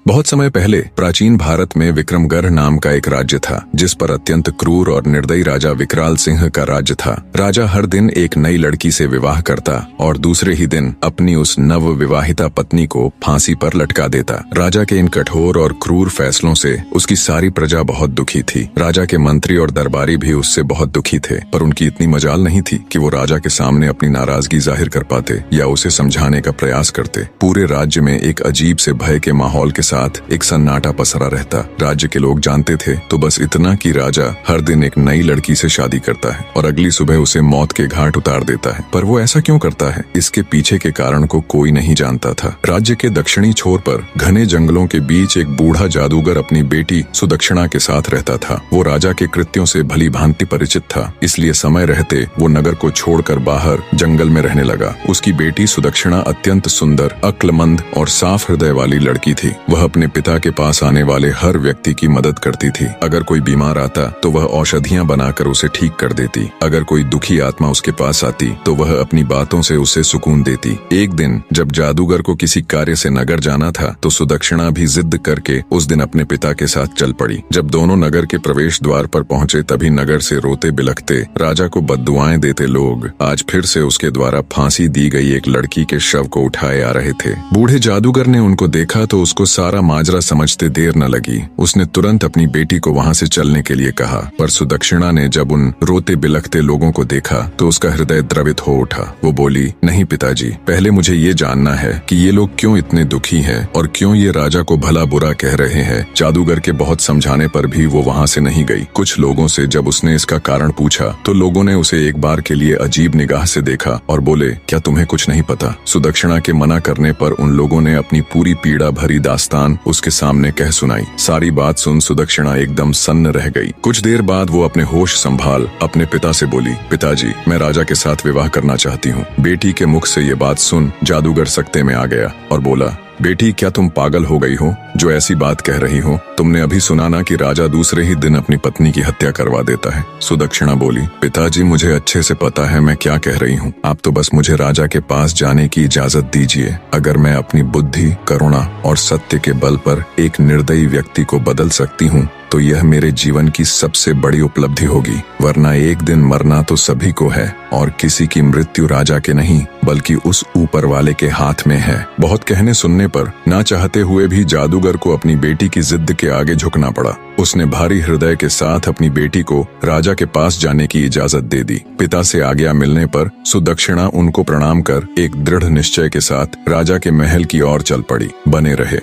बहुत समय पहले प्राचीन भारत में विक्रमगढ़ नाम का एक राज्य था, जिस पर अत्यंत क्रूर और निर्दयी राजा विकराल सिंह का राज्य था। राजा हर दिन एक नई लड़की से विवाह करता और दूसरे ही दिन अपनी उस नव विवाहिता पत्नी को फांसी पर लटका देता। राजा के इन कठोर और क्रूर फैसलों से उसकी सारी प्रजा बहुत दुखी थी। राजा के मंत्री और दरबारी भी उससे बहुत दुखी थे, पर उनकी इतनी मजाल नहीं थी कि वो राजा के सामने अपनी नाराजगी जाहिर कर पाते या उसे समझाने का प्रयास करते। पूरे राज्य में एक अजीब से भय के माहौल के साथ एक सन्नाटा पसरा रहता। राज्य के लोग जानते थे तो बस इतना कि राजा हर दिन एक नई लड़की से शादी करता है और अगली सुबह उसे मौत के घाट उतार देता है। पर वो ऐसा क्यों करता है, इसके पीछे के कारण को कोई नहीं जानता था। राज्य के दक्षिणी छोर पर घने जंगलों के बीच एक बूढ़ा जादूगर अपनी बेटी सुदक्षिणा के साथ रहता था। वो राजा के कृत्यों से भली भांति परिचित था, इसलिए समय रहते वो नगर को छोड़कर बाहर जंगल में रहने लगा। उसकी बेटी सुदक्षिणा अत्यंत सुंदर, अक्लमंद और साफ हृदय वाली लड़की थी। वह अपने पिता के पास आने वाले हर व्यक्ति की मदद करती थी। अगर कोई बीमार आता तो वह औषधियां बनाकर उसे ठीक कर देती। अगर कोई दुखी आत्मा उसके पास आती तो वह अपनी बातों से उसे सुकून देती। एक दिन जब जादूगर को किसी कार्य से नगर जाना था तो सुदक्षिणा भी जिद करके उस दिन अपने पिता के साथ चल पड़ी। जब दोनों नगर के प्रवेश द्वार पर पहुंचे तभी नगर से रोते बिलखते, राजा को बद्दुआएं देते लोग आज फिर से उसके द्वारा फांसी दी गई एक लड़की के शव को उठाए आ रहे थे। बूढ़े जादूगर ने उनको देखा तो उसको सारा माजरा समझते देर न लगी। उसने तुरंत अपनी बेटी को वहां से चलने के लिए कहा, पर सुदक्षिणा ने जब उन रोते बिलखते लोगों को देखा तो उसका हृदय द्रवित हो उठा। वो बोली, नहीं पिताजी, पहले मुझे ये जानना है कि ये लोग क्यों इतने दुखी हैं और क्यों ये राजा को भला बुरा कह रहे हैं। जादूगर के बहुत समझाने पर भी वो वहां से नहीं गई। कुछ लोगों से जब उसने इसका कारण पूछा तो लोगों ने उसे एक बार के लिए अजीब निगाह से देखा और बोले, क्या तुम्हें कुछ नहीं पता? सुदक्षिणा के मना करने पर उन लोगों ने अपनी पूरी पीड़ा भरी दास्तान उसके सामने कह सुनाई। सारी बात सुन सुदक्षिणा एकदम सन्न रह गई। कुछ देर बाद वो अपने होश संभाल अपने पिता से बोली, पिताजी, मैं राजा के साथ विवाह करना चाहती हूँ। बेटी के मुख से ये बात सुन जादूगर सकते में आ गया और बोला, बेटी, क्या तुम पागल हो गई हो जो ऐसी बात कह रही हो? तुमने अभी सुना ना कि राजा दूसरे ही दिन अपनी पत्नी की हत्या करवा देता है। सुदक्षिणा बोली, पिताजी, मुझे अच्छे से पता है मैं क्या कह रही हूँ। आप तो बस मुझे राजा के पास जाने की इजाजत दीजिए। अगर मैं अपनी बुद्धि, करुणा और सत्य के बल पर एक निर्दयी व्यक्ति को बदल सकती हूँ तो यह मेरे जीवन की सबसे बड़ी उपलब्धि होगी, वरना एक दिन मरना तो सभी को है और किसी की मृत्यु राजा के नहीं बल्कि उस ऊपर वाले के हाथ में है। बहुत कहने सुनने पर ना चाहते हुए भी जादूगर को अपनी बेटी की जिद के आगे झुकना पड़ा। उसने भारी हृदय के साथ अपनी बेटी को राजा के पास जाने की इजाजत दे दी। पिता से आज्ञा मिलने पर सुदक्षिणा उनको प्रणाम कर एक दृढ़ निश्चय के साथ राजा के महल की ओर चल पड़ी। बने रहे।